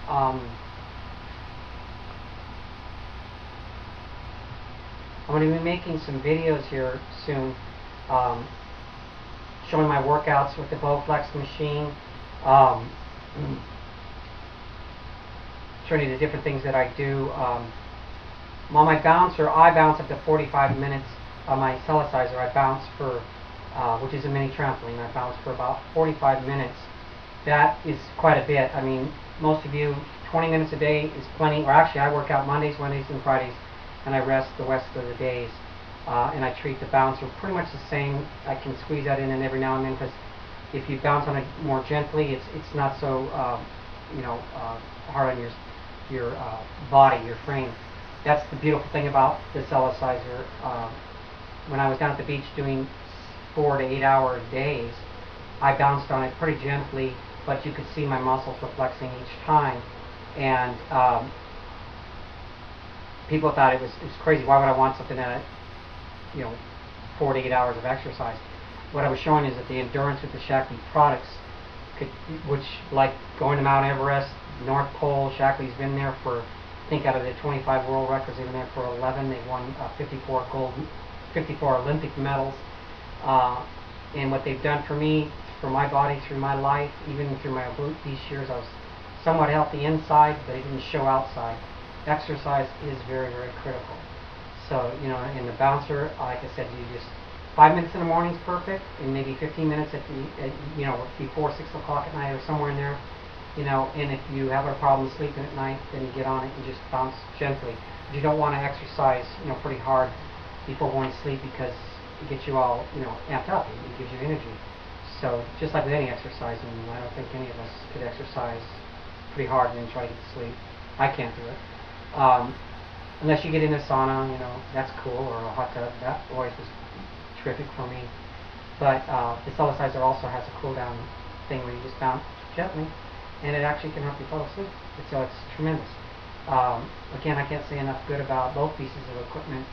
I'm going to be making some videos here soon, showing my workouts with the Bowflex machine, showing you the different things that I do. On my bouncer, I bounce up to 45 minutes. On my Celleciser, I bounce for, which is a mini trampoline, I bounce for about 45 minutes. That is quite a bit. I mean, most of you, 20 minutes a day is plenty, or actually I work out Mondays, Wednesdays, and Fridays, and I rest the rest of the days. And I treat the bouncer pretty much the same. I can squeeze that in and every now and then, because if you bounce on it more gently, it's not so hard on your body, your frame. That's the beautiful thing about the Celleciser. When I was down at the beach doing 4 to 8 hour days, I bounced on it pretty gently, but you could see my muscles were flexing each time. And people thought it was crazy. Why would I want something that, 4 to 8 hours of exercise? What I was showing is that the endurance with the Shaklee products, which, like going to Mount Everest, North Pole, Shaklee's been there for, I think out of the 25 world records, they've been there for 11. They've won 54 Olympic medals. And what they've done for me, for my body, through my life, even through my obese years, I was somewhat healthy inside, but it didn't show outside. Exercise is very, very critical. So, in the bouncer, like I said, you just 5 minutes in the morning is perfect, and maybe 15 minutes before 6 o'clock at night or somewhere in there. And if you have a problem sleeping at night, then you get on it and just bounce gently. But you don't want to exercise, pretty hard before going to sleep, because it gets you all, amped up. It gives you energy. So just like with any exercise, and I don't think any of us could exercise pretty hard and then try to get to sleep. I can't do it. Unless you get in a sauna, that's cool, or a hot tub. That always was terrific for me. But the Celleciser also has a cool down thing where you just bounce gently, and it actually can help you fall asleep. So it's tremendous. Again, I can't say enough good about both pieces of equipment.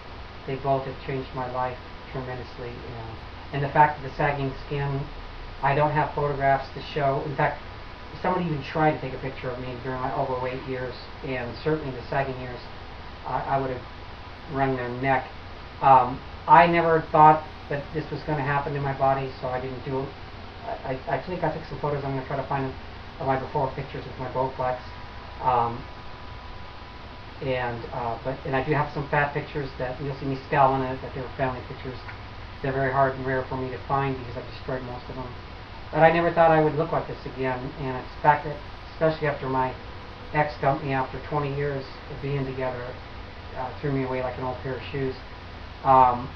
They both have changed my life tremendously. And the fact that the sagging skin, I don't have photographs to show. In fact, someone even tried to take a picture of me during my overweight years, and certainly the sagging years, I would have wrung their neck. I never thought that this was going to happen to my body, so I didn't do it. I think I took some photos. I'm going to try to find my before pictures with my Bowflex. And I do have some fat pictures that you'll see me scowling at, that they were family pictures. They're very hard and rare for me to find because I've destroyed most of them. But I never thought I would look like this again, and it's fact that, especially after my ex dumped me after 20 years of being together, threw me away like an old pair of shoes. I'm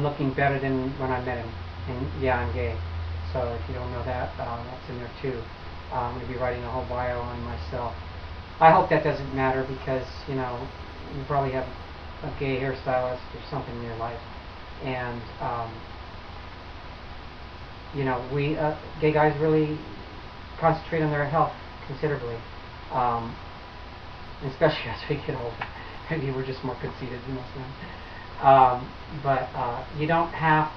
looking better than when I met him, and yeah, I'm gay. So if you don't know that, that's in there too. I'm going to be writing a whole bio on myself. I hope that doesn't matter, because you probably have a gay hairstylist or something in your life, and we gay guys really concentrate on their health considerably, especially as we get older. Maybe we're just more conceited than most men. But you don't have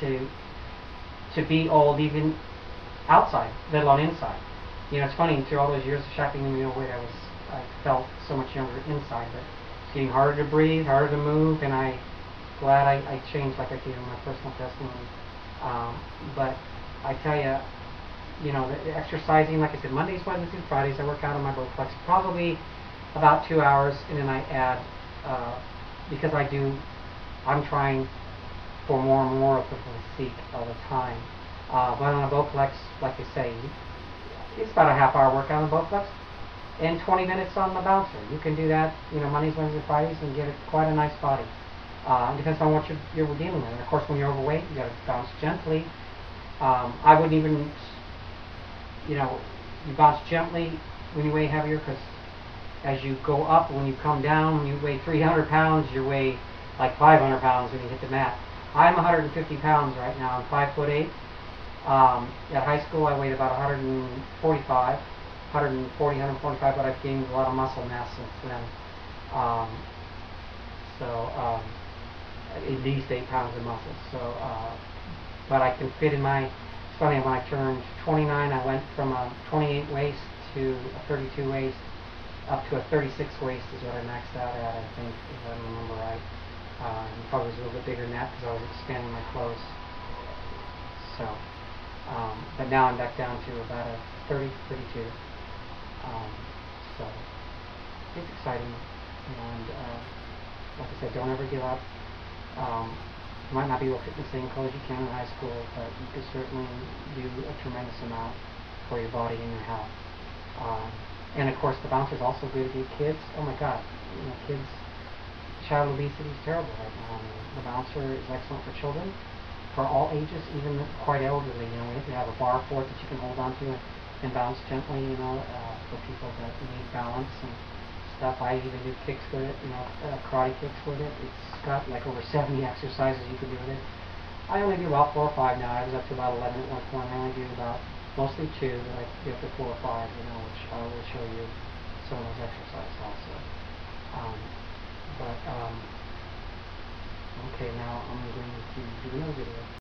to be old even outside, let alone inside. It's funny, through all those years of Shaklee me weight, I felt so much younger inside, but it's getting harder to breathe, harder to move, and I'm glad I changed, like I did in my personal testimony. But I tell you, the exercising, like I said, Mondays, Wednesdays, and Fridays, I work out on my Bowflex, probably about 2 hours, and then I add, because I'm trying for more and more of the physique all the time. But on a Bowflex, like I say, it's about a half-hour workout on the Bowflex and 20 minutes on the bouncer. You can do that, Mondays, Wednesdays, Fridays, and get quite a nice body. It depends on what you're dealing with. And of course, when you're overweight, you got to bounce gently. I wouldn't even, you bounce gently when you weigh heavier, because as you go up, when you come down, when you weigh 300 pounds, you weigh like 500 pounds when you hit the mat. I'm 150 pounds right now. I'm 5'8". At high school, I weighed about 145, 145, but I've gained a lot of muscle mass since then. At least 8 pounds of muscle. So, but I can fit in my. It's funny, when I turned 29, I went from a 28 waist to a 32 waist, up to a 36 waist is what I maxed out at, I think, if I remember right. Probably was a little bit bigger than that because I was expanding my clothes. So, but now I'm back down to about a 30, 32. So, it's exciting, and like I said, don't ever give up. You might not be able to fit in the same clothes you can in high school, but you can certainly do a tremendous amount for your body and your health. And of course, the bouncer is also good to get kids. Oh my God, kids, child obesity is terrible right now. The bouncer is excellent for children, for all ages, even quite elderly. We have to have a bar for it that you can hold onto and bounce gently. For people that need balance and stuff. I even do kicks with it. Karate kicks with it. It's got like over 70 exercises you can do with it. I only do about 4 or 5 now. I was up to about 11 at one point. I only do about mostly 2, but I get up to 4 or 5. Which I will show you some of those exercises also. Okay, now I'm going to do another video.